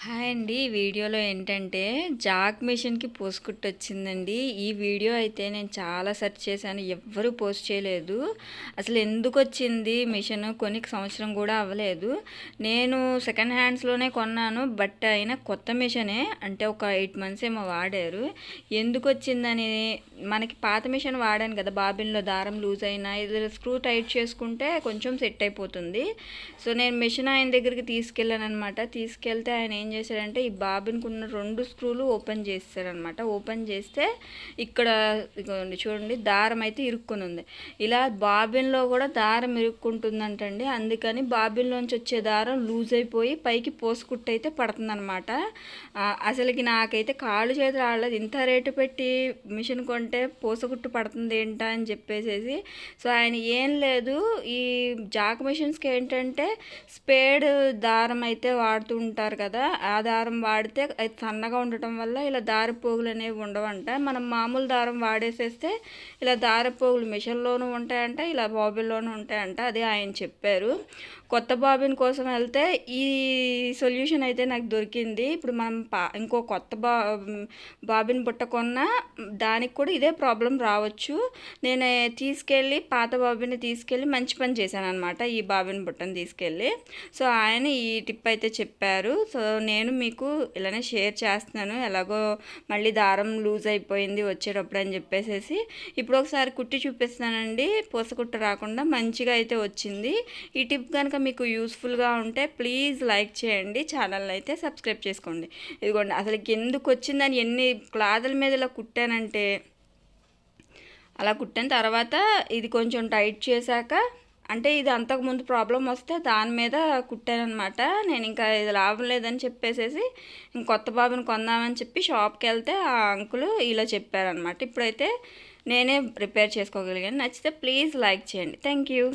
Hi అండి. ఈ వీడియోలో ఏంటంటే జాక్ మిషన్‌కి పోస్‌కుట్టు వచ్చిందండి. ఈ వీడియో అయితే నేను చాలా సెర్చ్ చేశాను. ఎవ్వరు పోస్ట్ చేయలేదు. అసలు ఎందుకొచ్చింది మిషన్ కొని సంవత్సరం కూడా అవ్వలేదు. నేను సెకండ్ హ్యాండ్స్‌లోనే కొన్నాను. బట్ అయినా కొత్త మిషనే. అంటే ఒక 8 మంత్స్ ఏమో వాడారు. ఎందుకొచ్చిందని మనకి పాత మిషన్ వాడాను కదా! బాబిన్‌లో దారం లూజ్ అయినా ఇది స్క్రూ టైట్ చేసుకుంటే కొంచెం సెట్ అయిపోతుంది. సో నేను మిషన్ ఆయన దగ్గరికి తీసుకెళ్ళాననమాట. తీసుకెళ్తే ఆయన ఏం చేశాడంటే ఈ బాబిన్‌కి ఉన్న 2 స్క్రూలు ఓపెన్ చేసారనమాట. ఓపెన్ చేస్తే ఇక్కడ ఇగోండి చూడండి దారం అయితే ఇరుక్కొని ఉంది. ఇలా బాబిన్‌లో కూడా దారం ఇరుక్కుంటుందంటండి. అందుకని బాబిన్‌లోంచి వచ్చే దారం లూజ్ అయిపోయి పైకి పోసుకుట్టు అయితే పడుతుందనమాట. అసలుకి నాకైతే కాళ్ళు చేతులు ఆడలేదు. ఇంత రేటు పెట్టి మిషన్ కొంటే పోసకుట్టు పడుతుంది ఏంటా అని చెప్పేసేసి. సో ఆయన ఏం లేదు, ఈ జాక్ మిషన్స్కి ఏంటంటే స్పేడ్ దారం అయితే వాడుతూ ఉంటారు కదా, ఆ దారం వాడితే అది సన్నగా ఉండటం వల్ల ఇలా దారపోగులు అనేవి ఉండవంట. మనం మామూలు దారం వాడేసేస్తే ఇలా దారపోగులు మిషన్లోనూ ఉంటాయంట, ఇలా బాబిన్లోనూ ఉంటాయంట. అదే ఆయన చెప్పారు. కొత్త బాబిన్ కోసం వెళ్తే ఈ సొల్యూషన్ అయితే నాకు దొరికింది. ఇప్పుడు మనం ఇంకో కొత్త బాబిన్ బుట్ట కొన్నా దానికి కూడా ఇదే ప్రాబ్లం రావచ్చు. నేను తీసుకెళ్ళి పాత బాబిన్ని తీసుకెళ్ళి మంచి పని చేశాను అనమాట, ఈ బాబిన్ బుట్టను తీసుకెళ్ళి. సో ఆయన ఈ టిప్ అయితే చెప్పారు. సో నేను మీకు ఇలానే షేర్ చేస్తున్నాను. ఎలాగో మళ్ళీ దారం లూజ్ అయిపోయింది వచ్చేటప్పుడు అని చెప్పేసి. ఇప్పుడు ఒకసారి కుట్టి చూపిస్తానండి. పూసకుట్టు రాకుండా మంచిగా అయితే వచ్చింది. ఈ టిప్ కనుక మీకు యూస్ఫుల్గా ఉంటే ప్లీజ్ లైక్ చేయండి, ఛానల్ని అయితే సబ్స్క్రైబ్ చేసుకోండి. ఇదిగోండి అసలు ఎందుకు వచ్చిందని ఎన్ని క్లాతుల మీద ఇలా కుట్టానంటే, అలా కుట్టిన తర్వాత ఇది కొంచెం టైట్ చేశాక, అంటే ఇది అంతకుముందు ప్రాబ్లం వస్తే దాని మీద కుట్టానమాట. నేను ఇంకా ఇది లాభం లేదని చెప్పేసేసి కొత్త బాబుని కొందామని చెప్పి షాప్కి వెళ్తే ఆ అంకులు ఇలా చెప్పారనమాట. ఇప్పుడైతే నేనే రిపేర్ చేసుకోగలిగాను. నచ్చితే ప్లీజ్ లైక్ చేయండి. Thank you.